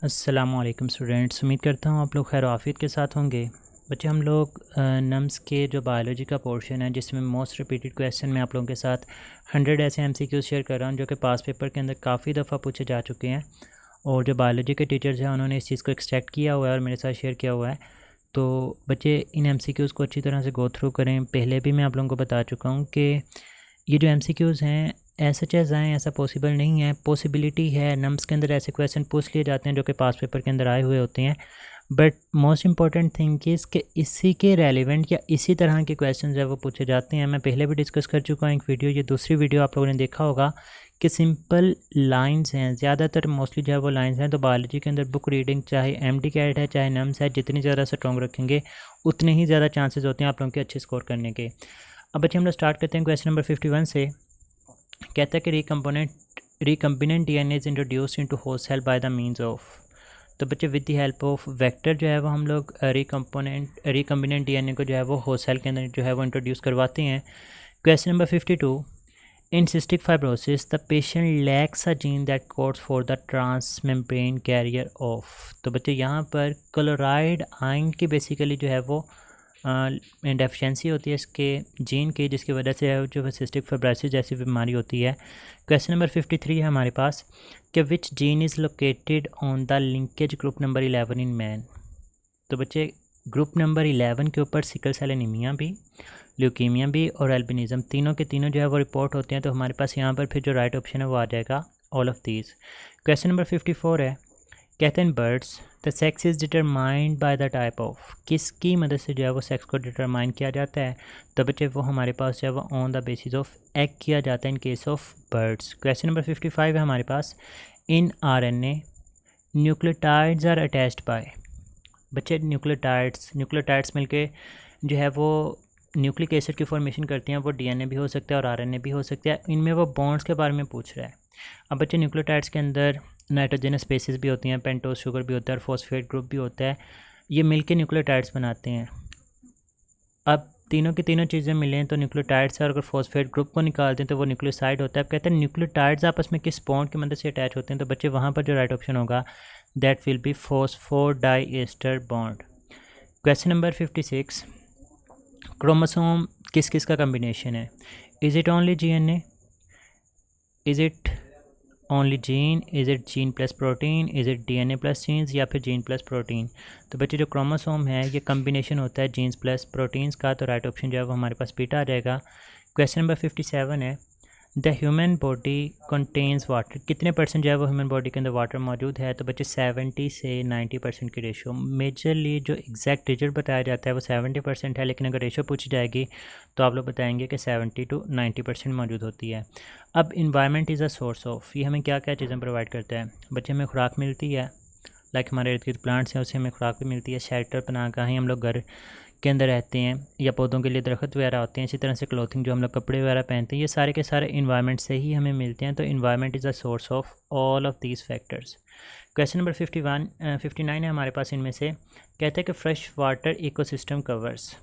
अस्सलामुअलैकुम स्टूडेंट्स, उम्मीद करता हूँ आप लोग खैर आफियत के साथ होंगे। बच्चे हम लोग नम्स के जो बायोलॉजी का पोर्शन है जिसमें मोस्ट रिपीटेड क्वेश्चन मैं आप लोगों के साथ 100 ऐसे एमसीक्यूज शेयर कर रहा हूँ जो कि पास पेपर के अंदर काफ़ी दफ़ा पूछे जा चुके हैं। और जो बायोलॉजी के टीचर्स हैं उन्होंने इस चीज़ को एक्सट्रैक्ट किया हुआ है और मेरे साथ शेयर किया हुआ है। तो बच्चे इन एमसीक्यूज़ को अच्छी तरह से गो थ्रू करें। पहले भी मैं आप लोगों को बता चुका हूँ कि ये जो एमसीक्यूज़ हैं सच एज़ आएँ ऐसा पॉसिबल नहीं है। पॉसिबिलिटी है नम्स के अंदर ऐसे क्वेश्चन पूछ लिए जाते हैं जो कि पास पेपर के अंदर आए हुए होते हैं, but most important thing is कि इसी के रेलिवेंट या इसी तरह के क्वेश्चन है वो पूछे जाते हैं। मैं पहले भी डिस्कस कर चुका हूँ एक वीडियो, ये दूसरी वीडियो आप लोगों ने देखा होगा कि सिंपल लाइंस हैं, ज़्यादातर मोस्टली जो है वो लाइंस हैं। तो बायोलॉजी के अंदर बुक रीडिंग चाहे एमडी कैट है चाहे नम्स है, जितनी ज़्यादा स्ट्रॉन्ग रखेंगे उतने ही ज़्यादा चांसेस होते हैं आप लोगों के अच्छे स्कोर करने के। अब बच्चे हम लोग स्टार्ट करते हैं क्वेश्चन नंबर 51 से। कहता है कि recombinant DNA is introduce into host cell by the means of. तो बच्चे with the help of vector जो है वो हम लोग रिकम्बिनेंट डीएनए को जो है वो होस्ट सेल के अंदर जो है वो इंट्रोड्यूस करवाते हैं। Question number 52, in cystic fibrosis the patient lakhs a gene that codes for the transmembrane carrier of. तो बच्चे यहाँ पर क्लोराइड आयन की बेसिकली जो है वो डेफिशिएंसी होती है इसके जीन की, जिसकी वजह से जो सिस्टिक फाइब्रोसिस जैसी बीमारी होती है। क्वेश्चन नंबर 53 है हमारे पास कि which gene is located on the linkage group number 11 in man. तो बच्चे ग्रुप नंबर 11 के ऊपर सिकल सेल एनीमिया भी, ल्यूकीमिया भी और एल्बिनिज़म तीनों के तीनों जो है वो रिपोर्ट होते हैं। तो हमारे पास यहाँ पर फिर जो राइट ऑप्शन है वो आ जाएगा all of these. Question number 54 है, कहते हैं birds the sex is determined by the type of. किसकी मदद से जो है वो सेक्स को डिटरमाइन किया जाता है? तो बच्चे वो हमारे पास जो है वो on the basis of egg किया जाता है in case of birds. Question number 55 है हमारे पास, in RNA nucleotides are attached by. बच्चे न्यूक्लियोटाइड्स मिलके जो है वो न्यूक्लिक एसिड की फॉर्मेशन करती हैं। वो डीएनए भी हो सकता है और आरएनए भी हो सकता है। इनमें वो बॉन्ड्स के बारे में पूछ रहा है। अब बच्चे न्यूक्लियोटाइड्स के अंदर नाइट्रोजनस बेसिस भी होती हैं, पेंटोज शुगर भी होता है और फॉस्फेट ग्रुप भी होता है। ये मिलके न्यूक्लियोटाइड्स बनाते हैं। अब तीनों की तीनों चीज़ें मिलें तो न्यूक्लियोटाइड्स और अगर फॉस्फेट ग्रुप को निकाल दें तो वो न्यूक्लियोसाइड होता है। अब कहते हैं न्यूक्लियोटाइड्स आपस में किस बॉन्ड की मदद से अटैच होते हैं? तो बच्चे वहाँ पर जो राइट ऑप्शन होगा that will be phosphodiester bond. Question number 56, chromosome किस किस का कम्बिनेशन है? Is it only GNA, is it only gene, is it gene plus protein, is it DNA plus genes या फिर जीन प्लस प्रोटीन? तो बच्चे जो क्रोमोसोम है ये कम्बिनेशन होता है जीन्स प्लस प्रोटीन्स का। तो राइट ऑप्शन जो है वो हमारे पास बीटा आ जाएगा। क्वेश्चन नंबर 57 है, the human body contains water. कितने परसेंट जो है वो ह्यूमन बॉडी के अंदर वाटर मौजूद है? तो बच्चे 70 से 90% की रेशो। मेजरली जो एग्जैक्ट रिजल्ट बताया जाता है वो 70% है, लेकिन अगर रेशो पूछी जाएगी तो आप लोग बताएंगे कि 70 to 90% मौजूद होती है। अब environment is a source of, ये हमें क्या क्या चीज़ें प्रोवाइड करता है? बच्चे हमें खुराक मिलती है, लाइक हमारे इर्द गिर्द प्लांट्स हैं उससे हमें खुराक भी मिलती है। शेल्टर बना कर ही हम लोग घर के अंदर रहते हैं या पौधों के लिए दरख्त वगैरह होते हैं। इसी तरह से क्लोथिंग जो हम लोग कपड़े वगैरह पहनते हैं ये सारे के सारे इन्वायरमेंट से ही हमें मिलते हैं। तो environment is a source of all of these factors. Question number 59 है हमारे पास। इनमें से कहते हैं कि फ्रेश वाटर इकोसिस्टम कवर्स।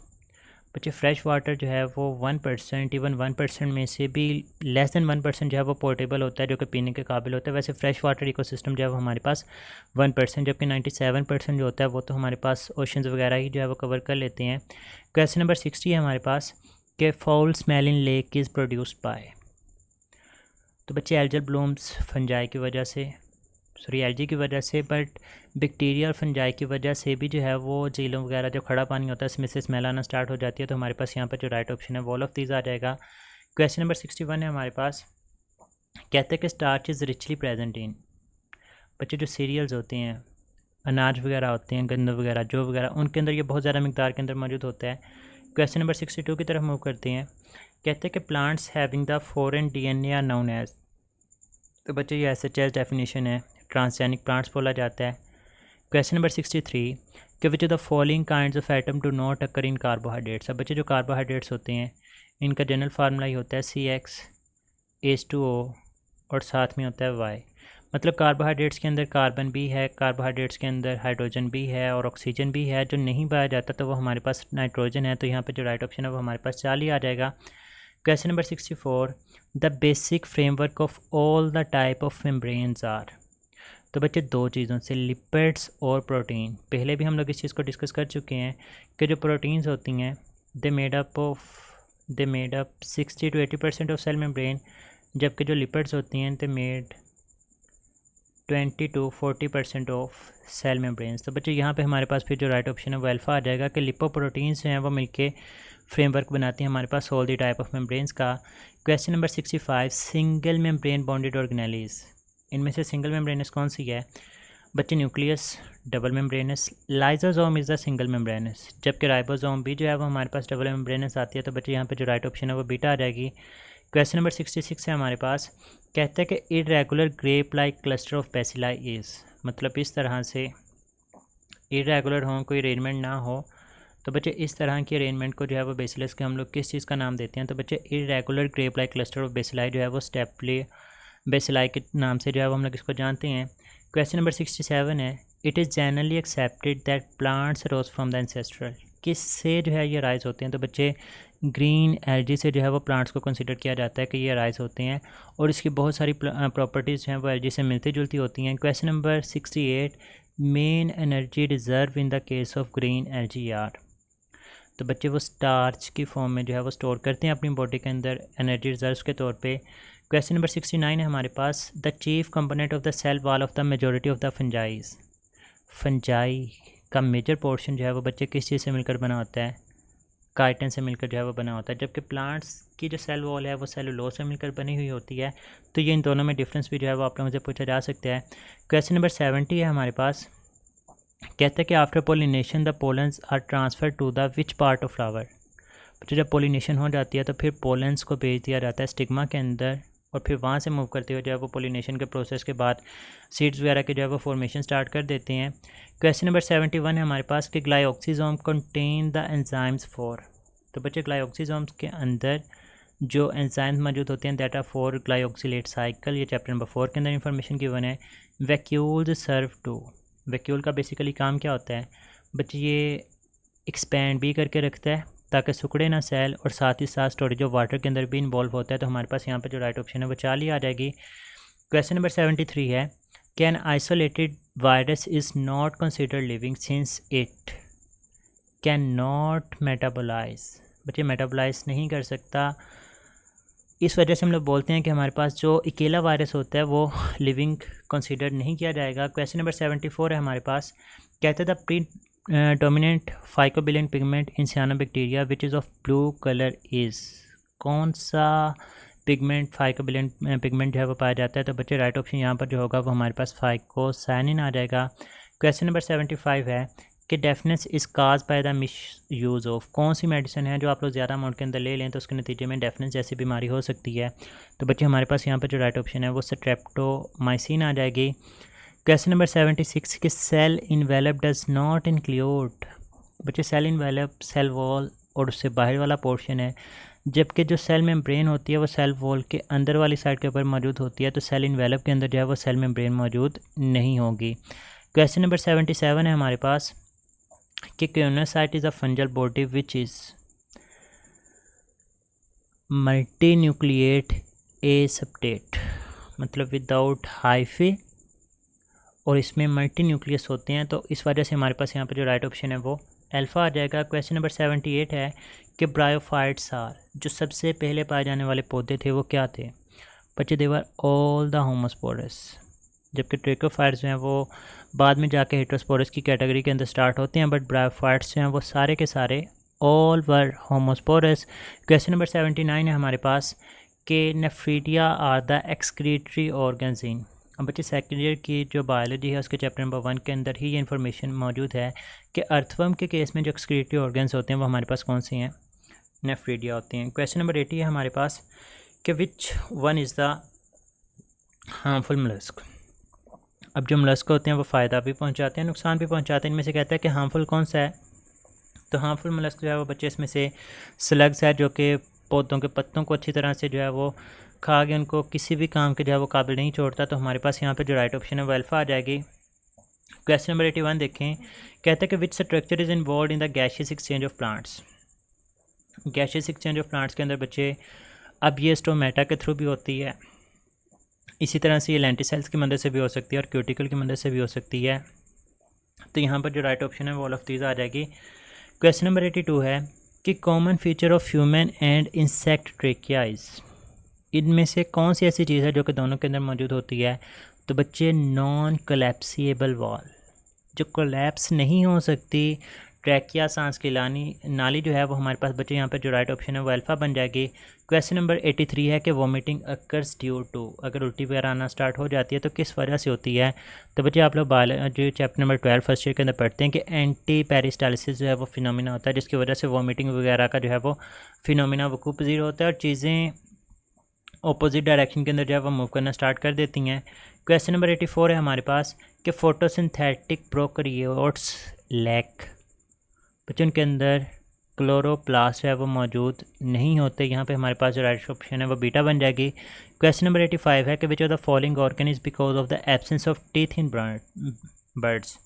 बच्चे फ्रेश वाटर जो है वो 1%, इवन 1% में से भी लेस देन 1% जो है वो पोर्टेबल होता है जो कि पीने के काबिल होता है। वैसे फ्रेश वाटर इकोसिस्टम जो है वो हमारे पास 1%, जबकि 97% जो होता है वो तो हमारे पास ओशंस वगैरह ही जो है वो कवर कर लेते हैं। क्वेश्चन नंबर 60 है हमारे पास कि foul smelling lake is produced by. तो बच्चे एल्गल ब्लूम्स फंजाई की वजह से, एलजी की वजह से, बट बैक्टीरिया और फंजाई की वजह से भी जो है वो झीलों वगैरह जो खड़ा पानी होता है इसमें से स्मेल आना स्टार्ट हो जाती है। तो हमारे पास यहाँ पर जो राइट ऑप्शन है वो ऑल ऑफ दीज आ जाएगा। क्वेश्चन नंबर 61 है हमारे पास, कहते हैं कि starch is richly present in. बच्चे जो सीरियल्स होते हैं, अनाज वगैरह होते हैं, गन्ने वगैरह, जौ वगैरह, उनके अंदर ये बहुत ज़्यादा मिकदार के अंदर मौजूद होता है। क्वेश्चन नंबर 62 की तरफ मूव करते हैं। कहते हैं कि plants having the foreign DNA are known as. तो बच्चे ये एसएचएस डेफिनेशन है, ट्रांसजेनिक प्लांट्स बोला जाता है। क्वेश्चन नंबर 63, कि which the following kinds of atom do not occur in carbohydrates. अब बच्चे जो कार्बोहाइड्रेट्स होते हैं इनका जनरल फार्मूला ही होता है CX H2O और साथ में होता है Y। मतलब कार्बोहाइड्रेट्स के अंदर कार्बन भी है, कार्बोहाइड्रेट्स के अंदर हाइड्रोजन भी है और ऑक्सीजन भी है। जो नहीं पाया जाता तो वो हमारे पास नाइट्रोजन है। तो यहाँ पर जो राइट ऑप्शन है वो हमारे पास 40 आ जाएगा। Question number 64, the basic framework of all the type of membranes are. तो बच्चे दो चीज़ों से, लिपिड्स और प्रोटीन। पहले भी हम लोग इस चीज़ को डिस्कस कर चुके हैं कि जो प्रोटीन्स होती हैं they made up 60 to 80% of cell membrane, जबकि जो लिपिड्स होती हैं they made 20 to 40% of cell membranes. तो बच्चे यहाँ पे हमारे पास फिर जो राइट ऑप्शन है वो अल्फ़ा आ जाएगा कि लिपोप्रोटीन्स जो हैं वो मिलके फ्रेमवर्क बनाती हैं हमारे पास all the type of membranes का। Question number 65, single membrane bounded organelles, इनमें से सिंगल मेम्ब्रेनस कौन सी है? बच्चे nucleus double membranous, lysosome is the single membranous, जबकि राइबोसोम भी जो है वो हमारे पास डबल मेम्ब्रेनस आती है। तो बच्चे यहाँ पे जो राइट ऑप्शन है वो बीटा आ जाएगी। क्वेश्चन नंबर 66 है हमारे पास, कहते हैं कि irregular grape like cluster of bacilli is, मतलब इस तरह से इरेगुलर हो, कोई अरेंजमेंट ना हो, तो बच्चे इस तरह की अरेंजमेंट को जो है वो बेसिलस के हम लोग किस चीज़ का नाम देते हैं? तो बच्चे irregular grape like cluster of bacilli जो है वो स्टेपली बेसिलाई के नाम से जो है वो हम लोग इसको जानते हैं। क्वेश्चन नंबर 67 है, it is generally accepted that plants rose from the ancestral, किससे जो है ये राइज होते हैं? तो बच्चे ग्रीन एल्गी से जो है वो प्लांट्स को कंसिडर किया जाता है कि ये राइज होते हैं, और इसकी बहुत सारी प्रॉपर्टीज़ जो हैं वो एल्गी से मिलती जुलती होती हैं। Question number 68, main energy reserve in the case of green algae are, तो बच्चे वो स्टार्च की फॉर्म में जो है वो स्टोर करते हैं अपनी बॉडी के अंदर एनर्जी रिजर्व्स के तौर पे। क्वेश्चन नंबर 69 है हमारे पास, the chief component of the cell wall of the majority of the fungi, fungi का मेजर पोर्शन जो है वो बच्चे किस चीज़ से मिलकर बना होता है? काइटिन से मिलकर जो है वो बना होता है, जबकि प्लांट्स की जो सेल वॉल है वो सेलुलोज से मिलकर बनी हुई होती है। तो ये इन दोनों में डिफरेंस भी जो है वो आप लोगों से पूछा जा सकता है। क्वेश्चन नंबर 70 है हमारे पास, कहते हैं कि after pollination the pollens are transfer to the which part of flower, तो जब पोलिनेशन हो जाती है तो फिर पोलन्स को भेज दिया जाता है स्टिग्मा के अंदर, और फिर वहाँ से मूव करते हुए जो है वो पोलिनेशन के प्रोसेस के बाद सीड्स वगैरह के जो है वो फॉर्मेशन स्टार्ट कर देते हैं। क्वेश्चन नंबर 71 है हमारे पास कि ग्लाइऑक्सीजोम कंटेन द एंजाइम्स फॉर, तो बच्चे ग्लाइऑक्सीजोम्स के अंदर जो एंजाइम्स मौजूद होते हैं that are for glyoxylate cycle, ये चैप्टर नंबर 4 के अंदर इन्फॉर्मेशन गिवन है। वैक्यूल्स सर्व टू, वैक्यूल का बेसिकली काम क्या होता है? बच्चे ये एक्सपैंड भी करके रखता है ताकि सुखड़े ना सेल, और साथ ही साथ स्टोरेज ऑफ वाटर के अंदर भी इन्वॉल्व होता है। तो हमारे पास यहाँ पे जो राइट ऑप्शन है वो 40 आ जाएगी। क्वेश्चन नंबर 73 है, can isolated virus is not considered living since it can not metabolise, बच्चे मेटाबोलाइज नहीं कर सकता, इस वजह से हम लोग बोलते हैं कि हमारे पास जो अकेला वायरस होता है वो लिविंग कंसिडर नहीं किया जाएगा। क्वेश्चन नंबर 74 है हमारे पास, कहते हैं the predominant phycobilin pigment in cyanobacteria which is of blue colour is, कौन सा पिगमेंट फाइकोबिलेंट पिगमेंट जो है वो पाया जाता है? तो बच्चे राइट ऑप्शन यहाँ पर जो होगा वो हमारे पास फाइकोसाइनिन आ जाएगा। क्वेश्चन नंबर 75 है कि deafness is cause by the miss use of, कौन सी मेडिसिन है जो आप लोग ज़्यादा अमाउंट के अंदर ले लें तो उसके नतीजे में डेफनेस जैसी बीमारी हो सकती है? तो बच्चे हमारे पास यहाँ पर जो राइट ऑप्शन है वो स्ट्रेप्टोमाइसिन आ जाएगी। क्वेश्चन नंबर 76 कि cell envelope does not include, बच्चे सेल इन्वेलप सेल वॉल और उससे बाहर वाला पोर्शन है, जबकि जो सेल मेम्ब्रेन होती है वो सेल वॉल के अंदर वाली साइड के ऊपर मौजूद होती है, तो सेल इन्वेलप के अंदर जो है वो सेल मेम्ब्रेन मौजूद नहीं होगी। क्वेश्चन नंबर 77 है हमारे पास कि coenocyte is a fungal body which is multinucleate aseptate, मतलब विदाउट हाइफे, और इसमें मल्टी न्यूक्लियस होते हैं, तो इस वजह से हमारे पास यहाँ पर जो राइट ऑप्शन है वो अल्फ़ा आ जाएगा। क्वेश्चन नंबर 78 है कि ब्रायोफाइट्स आर, जो सबसे पहले पाए जाने वाले पौधे थे वो क्या थे? बच्चे देवर ऑल द होमोस्पोरस, जबकि ट्रेकोफाइट्स जो हैं वो बाद में जाके हेटेरोस्पोरस की कैटेगरी के अंदर स्टार्ट होते हैं, बट ब्रायोफाइट्स जो हैं वो सारे के सारे all were homosporous. Question number 79 है हमारे पास कि nephridia are the excretory organs in, अब बच्चे सेकेंड ईयर की जो बायोलॉजी है उसके चैप्टर नंबर 1 के अंदर ही ये इन्फॉर्मेशन मौजूद है कि अर्थवर्म के केस में जो एक्सक्रीटरी ऑर्गन्स होते हैं वो हमारे पास कौन से हैं? नेफ्रीडिया होते हैं। क्वेश्चन नंबर 80 है हमारे पास कि which one is the harmful mollusc, अब जो मोलस्क होते हैं वो फ़ायदा भी पहुंचाते हैं नुकसान भी पहुंचाते हैं, इनमें से कहता है कि हार्मफुल कौन सा है? तो हार्मफुल मोलस्क जो है वो बच्चे इसमें से स्लग्स है, जो कि पौधों के पत्तों को अच्छी तरह से जो है वो खा के उनको किसी भी काम के जो है वो काबिल नहीं छोड़ता, तो हमारे पास यहाँ पे जो राइट ऑप्शन है वो अल्फ़ा आ जाएगी। क्वेश्चन नंबर 81 देखें, कहते हैं कि which structure is involve in the gaseous exchange of plants, gaseous exchange of plants के अंदर बच्चे अब ये स्टोमेटा के थ्रू भी होती है, इसी तरह से ये लेंटिसेल्स की मदद से भी हो सकती है और क्यूटिकल की मदद से भी हो सकती है। तो यहाँ पर जो राइट ऑप्शन है वो ऑल ऑफ दीज आ जाएगी। क्वेश्चन नंबर 82 है कि common feature of human and insect tracheae, इनमें से कौन सी ऐसी चीज़ है जो कि दोनों के अंदर मौजूद होती है। तो बच्चे नॉन कोलैप्सिएबल वॉल, जो कोलैप्स नहीं हो सकती ट्रैकिया सांस की नाली जो है वो हमारे पास बच्चे यहाँ पर जो राइट ऑप्शन है वो अल्फ़ा बन जाएगी। क्वेश्चन नंबर 83 है कि वॉमिटिंग अकर्स ड्यू टू, अगर उल्टी वगैरह आना स्टार्ट हो जाती है तो किस वजह से होती है। तो बच्चे आप लोग जो चैप्टर नंबर 12 फर्स्ट ईयर के अंदर पढ़ते हैं कि एंटी पेरिस्टालिसिस जो है वो फिनोमिना होता है, जिसकी वजह से वॉमिटिंग वगैरह का जो है वो फिनोमिना वकूफ़ पज़ीर होता है और चीज़ें ऑपोजिट डायरेक्शन के अंदर जो है वो मूव करना स्टार्ट कर देती हैं। क्वेश्चन नंबर 84 है हमारे पास कि फोटोसिंथेटिक प्रोकैरियोट्स लैक, बच्चों उनके अंदर क्लोरोप्लास्ट है वो मौजूद नहीं होते। यहाँ पे हमारे पास जो राइट ऑप्शन है वो बीटा बन जाएगी। क्वेश्चन नंबर 85 है कि which of the following organ is because of the absence of teeth in birds,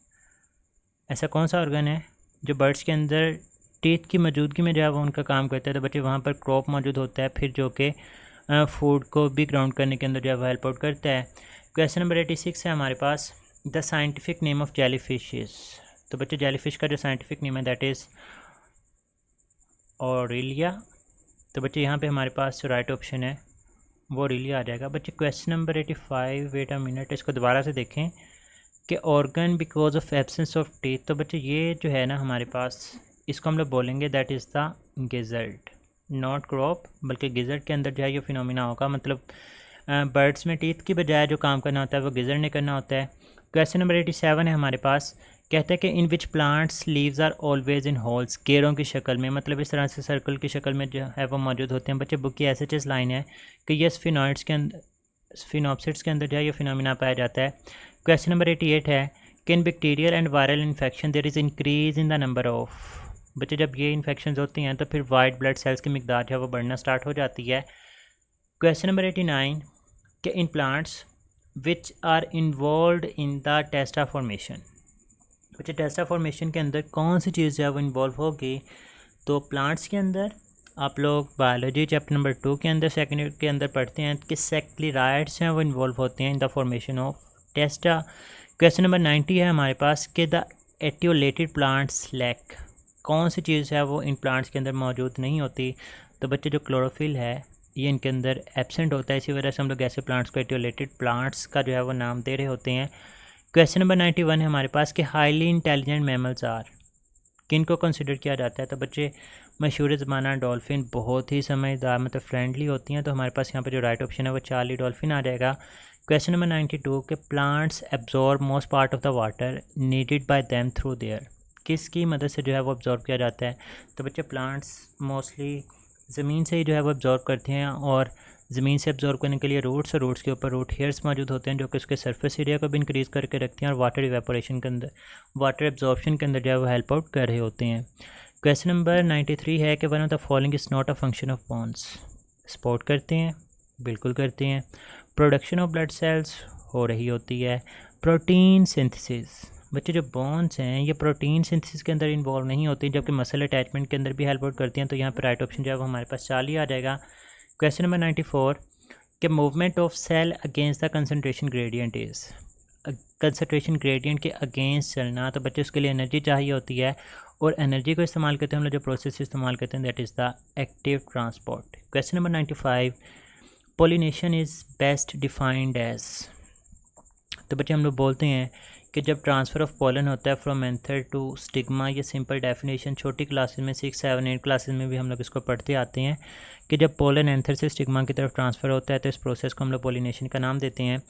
ऐसा कौन सा ऑर्गन है जो बर्ड्स के अंदर टीथ की मौजूदगी में जो है वो उनका काम करता है। तो बच्चे वहाँ पर क्रॉप मौजूद होता है, फिर जो कि फूड को भी ग्राउंड करने के अंदर जो है वो हेल्प आउट करता है। क्वेश्चन नंबर 86 है हमारे पास the scientific name of jelly fishes. तो बच्चे जेली फिश का जो साइंटिफिक नेम है दैट इज़ ऑरेलिया। तो बच्चे यहाँ पे हमारे पास जो राइट ऑप्शन है वो ऑरेलिया आ जाएगा। बच्चे question number 85, wait a minute, इसको दोबारा से देखें कि organ because of absence of teeth. तो बच्चे ये जो है ना हमारे पास, इसको हम लोग बोलेंगे that is the gizzard, not crop, बल्कि गिज़र्ड के अंदर जो है ये फिनोमिना होगा। मतलब बर्ड्स में टीथ की बजाय जो काम करना होता है वो गिज़र्ड ने करना होता है। क्वेश्चन नंबर 87 है हमारे पास, कहते हैं कि in which plants leaves are always in whorls, केरों की शक्ल में, मतलब इस तरह से सर्कल की शक्ल में जो है वो मौजूद होते हैं। बच्चे बुक की एस लाइन है कि यस फिनॉइड्स के अंदर, फिनोप्सिड्स के अंदर जो है ये फिनोमिना पाया जाता है। क्वेश्चन नंबर 88 है कि in bacterial and viral infection there is increase in the number of, बच्चे जब ये इन्फेक्शन होती हैं तो फिर वाइट ब्लड सेल्स की मिकदार जो है वो बढ़ना स्टार्ट हो जाती है। क्वेश्चन नंबर 89 कि in plants which are involved in the testa formation, बच्चे टेस्टा फॉर्मेशन के अंदर कौन सी चीज़ जो है वो इन्वॉल्व होगी। तो प्लांट्स के अंदर आप लोग बायोलॉजी चैप्टर नंबर 2 के अंदर सेकेंड ईयर के अंदर पढ़ते हैं कि सेक्लिराइड्स हैं वो इन्वॉल्व होते हैं in the formation of टेस्टा। Question number 90 है हमारे पास कि द एटियोलेटेड प्लांट्स लैक, कौन सी चीज़ है वो इन प्लांट्स के अंदर मौजूद नहीं होती। तो बच्चे जो क्लोरोफिल है ये इनके अंदर एब्सेंट होता है, इसी वजह से हम लोग ऐसे प्लांट्स को एटियोलेटेड प्लांट्स का जो है वो नाम दे रहे होते हैं। क्वेश्चन नंबर 91 है हमारे पास कि हाईली इंटेलिजेंट मैमल्स आर, किन को कंसिडर किया जाता है। तो बच्चे मशहूर ज़माना डॉल्फिन बहुत ही समझदार मतलब फ्रेंडली होती हैं, तो हमारे पास यहाँ पर जो राइट ऑप्शन है वो चार्ली डॉल्फिन आ जाएगा। क्वेश्चन नंबर 92 के plants absorb most part of the water needed bye them through their, किसकी मदद से जो है वो अब्जॉर्ब किया जाता है। तो बच्चे प्लांट्स मोस्टली ज़मीन से ही जो है वो अब्जॉर्ब करते हैं और ज़मीन से अब्जॉर्ब करने के लिए रूट्स और रूट्स के ऊपर रूट हेयर्स मौजूद होते हैं जो कि उसके सरफेस एरिया को भी इंक्रीज़ करके रखते हैं और वाटर इवेपोरेशन के अंदर, वाटर एब्जॉर्प्शन के अंदर जो है वो हेल्प आउट कर रहे होते हैं। क्वेश्चन नंबर 93 है कि one of the following is not a function of bones, support करते हैं, बिल्कुल करते हैं। प्रोडक्शन ऑफ ब्लड सेल्स हो रही होती है। प्रोटीन सिंथेसिस, बच्चे जो बोन्स हैं ये प्रोटीन सिंथेसिस के अंदर इन्वॉल्व नहीं होती, जबकि मसल अटैचमेंट के अंदर भी हेल्प आउट करती हैं। तो यहाँ पर राइट ऑप्शन जो है वो हमारे पास चार्ली आ जाएगा। क्वेश्चन नंबर 94 कि movement of cell against the concentration gradient is, concentration gradient के अगेंस्ट चलना, तो बच्चे उसके लिए एनर्जी चाहिए होती है और एनर्जी को इस्तेमाल करते हैं हम लोग जो प्रोसेस इस्तेमाल करते हैं that is the active transport. Question number 95 pollination is best defined as, तो बच्चे हम लोग बोलते हैं कि जब ट्रांसफ़र ऑफ पोलन होता है फ्रॉम एंथर टू स्टिग्मा, ये सिंपल डेफिनेशन छोटी क्लासेस में 6, 7, 8 क्लासेस में भी हम लोग इसको पढ़ते आते हैं कि जब पोलन एंथर से स्टिग्मा की तरफ ट्रांसफ़र होता है तो इस प्रोसेस को हम लोग पोलिनेशन का नाम देते हैं।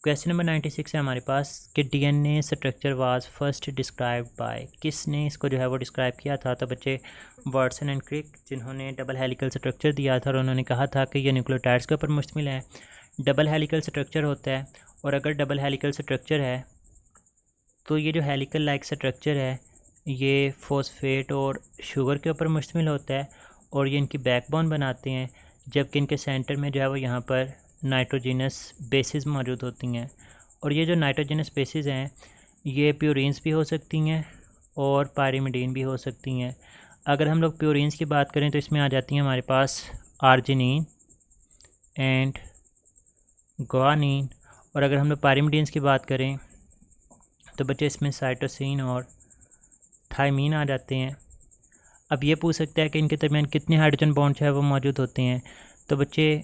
क्वेश्चन नंबर 96 है हमारे पास कि DNA structure was first described bye, किसने इसको जो है वो डिस्क्राइब किया था। तो बच्चे वाटसन एंड क्रिक, जिन्होंने डबल हेलिकल स्ट्रक्चर दिया था और उन्होंने कहा था कि ये न्यूक्लियोटाइड्स के ऊपर मुश्तमिल है। डबल हेलिकल स्ट्रक्चर होता है और अगर डबल हेलिकल स्ट्रक्चर है तो ये जो हेलिकल लाइक स्ट्रक्चर है ये फॉस्फेट और शुगर के ऊपर मुश्तमिल होता है और ये इनकी बैकबोन बनाते हैं, जबकि इनके सेंटर में जो है वो यहाँ पर नाइट्रोजिनस बेसिस मौजूद होती हैं। और ये जो नाइट्रोजिनस बेसिस हैं ये प्यूरिन्स भी हो सकती हैं और पायरिमिडीन भी हो सकती हैं। अगर हम लोग प्यूरिन्स की बात करें तो इसमें आ जाती हैं हमारे पास आर्जिनिन एंड गुआनिन। और अगर हम लोग पायरिमिडीन्स की बात करें तो बच्चे इसमें साइटोसिन और थायमीन आ जाते हैं। अब ये पूछ सकता है कि इनके दरमियान कितने हाइड्रोजन बॉन्ड जो है वो मौजूद होते हैं। तो बच्चे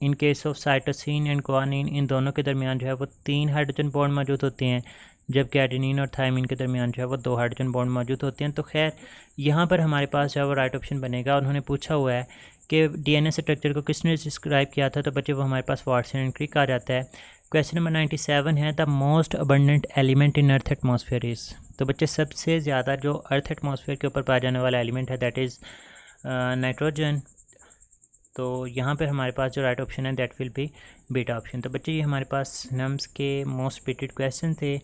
in case of cytosine and guanine इन दोनों के दरमियान जो है वो 3 हाइड्रोजन बॉन्ड मौजूद होते हैं, जबकि एडेनिन और थायमीन के दरमियान जो है वो 2 हाइड्रोजन बॉन्ड मौजूद होते हैं। तो खैर यहाँ पर हमारे पास जो है वो राइट ऑप्शन बनेगा। उन्होंने पूछा हुआ है कि डीएनए स्ट्रक्चर को किसने डिस्क्राइब किया था, तो बच्चे वो हमारे पास वाटसन एंड क्रिक आ जाता है। क्वेश्चन नंबर 97 है, the most abundant element in earth atmosphere is. तो बच्चे सबसे ज़्यादा जो अर्थ एटमॉस्फेयर के ऊपर पाया जाने वाला एलिमेंट है दैट इज़ नाइट्रोजन। तो यहाँ पर हमारे पास जो राइट ऑप्शन है that will B beta option. तो बच्चे ये हमारे पास नम्स के मोस्ट रिपीटेड क्वेश्चन थे।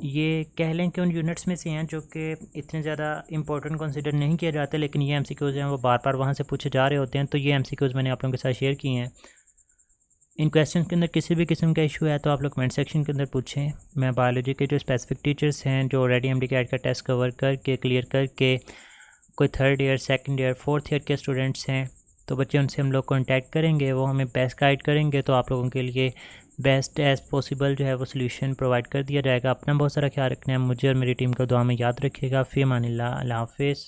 ये कह लें कि उन यूनिट्स में से हैं जो कि इतने ज़्यादा इंपॉर्टेंट कंसिडर नहीं किए जाते, लेकिन ये एमसीक्यूज़ हैं वो बार बार वहाँ से पूछे जा रहे होते हैं। तो ये एमसीक्यूज़ मैंने आप लोगों के साथ शेयर किए हैं। इन क्वेश्चन के अंदर किसी भी किस्म का इशू है तो आप लोग कमेंट सेक्शन के अंदर पूछें। मैं बायोलॉजी के जो स्पेसिफिक टीचर्स हैं जो ऑलरेडी एमडी कैट का टेस्ट कवर करके क्लियर करके कोई 3rd year 2nd year 4th year के स्टूडेंट्स हैं, तो बच्चे उनसे हम लोग कॉन्टैक्ट करेंगे, वो हमें बेस्ट गाइड करेंगे। तो आप लोगों के लिए बेस्ट एज़ पॉसिबल जो है वो सोल्यूशन प्रोवाइड कर दिया जाएगा। अपना बहुत सारा ख्याल रखना है, मुझे और मेरी टीम को दुआ में याद रखिएगा। फ़ी अमानिल्लाह, अल्लाह हाफ़िज़।